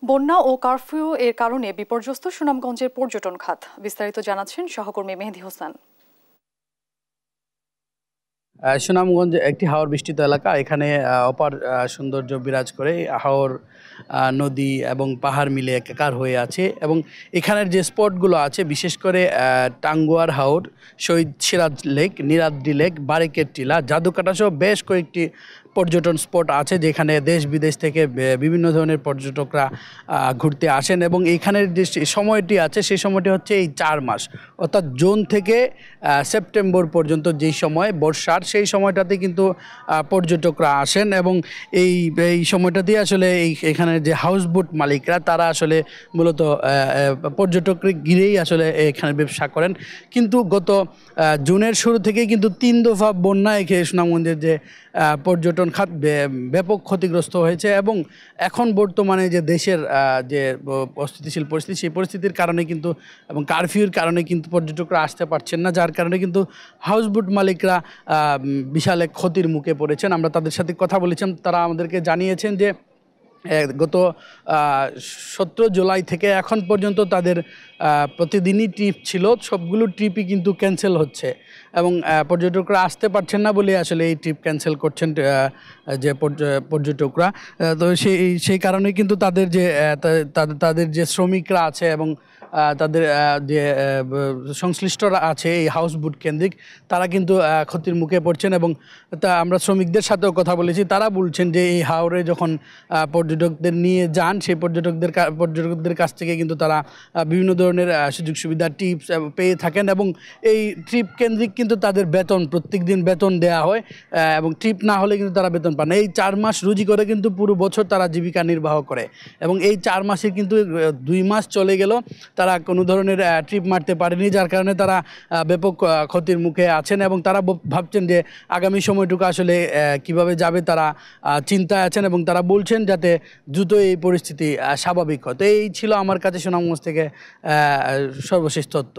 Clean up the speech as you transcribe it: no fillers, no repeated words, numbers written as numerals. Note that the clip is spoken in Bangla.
বন্যা ও কারফিউ এর কারণে বিপর্যস্ত সুনামগঞ্জের পর্যটন খাত। বিস্তারিত জানাচ্ছেন সহকর্মী মেহেদী হোসেন। সুনামগঞ্জ একটি হাওর বৃষ্টিত এলাকা। এখানে অপার সৌন্দর্য বিরাজ করে। হাওর নদী এবং পাহাড় মিলে একাকার হয়ে আছে এবং এখানের যে স্পটগুলো আছে বিশেষ করে টাঙ্গুয়ার হাওর, শহীদ সিরাজ লেক, নীলাদ্রি লেক, বারিকের টিলা, জাদুকাটা সহ বেশ কয়েকটি পর্যটন স্পট আছে যেখানে দেশ বিদেশ থেকে বিভিন্ন ধরনের পর্যটকরা ঘুরতে আসেন এবং এইখানের যে সময়টি আছে সেই সময়টি হচ্ছে এই 4 মাস, অর্থাৎ জুন থেকে সেপ্টেম্বর পর্যন্ত যেই সময় বর্ষার, সেই সময়টাতে কিন্তু পর্যটকরা আসেন এবং এই সময়টাতে আসলে এখানের যে হাউসবোট মালিকরা তারা আসলে মূলত পর্যটককে ঘিরেই আসলে এখানে ব্যবসা করেন। কিন্তু গত জুনের শুরু থেকেই কিন্তু 3 দফা বন্যায় সুনামগঞ্জের যে পর্যটন খাত ব্যাপক ক্ষতিগ্রস্ত হয়েছে এবং এখন বর্তমানে যে দেশের যে অস্থিতিশীল পরিস্থিতি, সেই পরিস্থিতির কারণে কিন্তু এবং কারফিউর কারণে কিন্তু পর্যটকরা আসতে পারছেন না, যার কারণে কিন্তু হাউসবোট মালিকরা বিশাল এক ক্ষতির মুখে পড়েছেন। আমরা তাদের সাথে কথা বলেছিলাম, তারা আমাদেরকে জানিয়েছেন যে গত 17 জুলাই থেকে এখন পর্যন্ত তাদের প্রতিদিনই ট্রিপ ছিল, সবগুলো ট্রিপই কিন্তু ক্যান্সেল হচ্ছে এবং পর্যটকরা আসতে পারছেন না বলে আসলে এই ট্রিপ ক্যান্সেল করছেন যে পর্যটকরা। তো সেই কারণে কিন্তু তাদের যে তাদের যে শ্রমিকরা আছে এবং তাদের যে সংশ্লিষ্টরা আছে এই হাউসবোট কেন্দ্রিক, তারা কিন্তু ক্ষতির মুখে পড়ছেন এবং আমরা শ্রমিকদের সাথেও কথা বলেছি। তারা বলছেন যে এই হাওরে যখন পর্যটকদের নিয়ে যান, সেই পর্যটকদের কাছ থেকে কিন্তু তারা বিভিন্ন ধরনের সুযোগ সুবিধা, টিপস পেয়ে থাকেন এবং এই ট্রিপ কেন্দ্রিক কিন্তু তাদের বেতন প্রত্যেক দিন বেতন দেওয়া হয় এবং ট্রিপ না হলে কিন্তু তারা বেতন পান। এই 4 মাস রুজি করে কিন্তু পুরো বছর তারা জীবিকা নির্বাহ করে এবং এই 4 মাসে কিন্তু 2 মাস চলে গেল, তারা কোনো ধরনের ট্রিপ মারতে পারেনি, যার কারণে তারা ব্যাপক ক্ষতির মুখে আছেন এবং তারা ভাবছেন যে আগামী সময়টুকু আসলে কিভাবে যাবে, তারা চিন্তায় আছেন এবং তারা বলছেন যাতে দ্রুত এই পরিস্থিতি স্বাভাবিক হয়। তো এই ছিল আমার কাছে সুনামগঞ্জ থেকে সর্বশেষ তথ্য।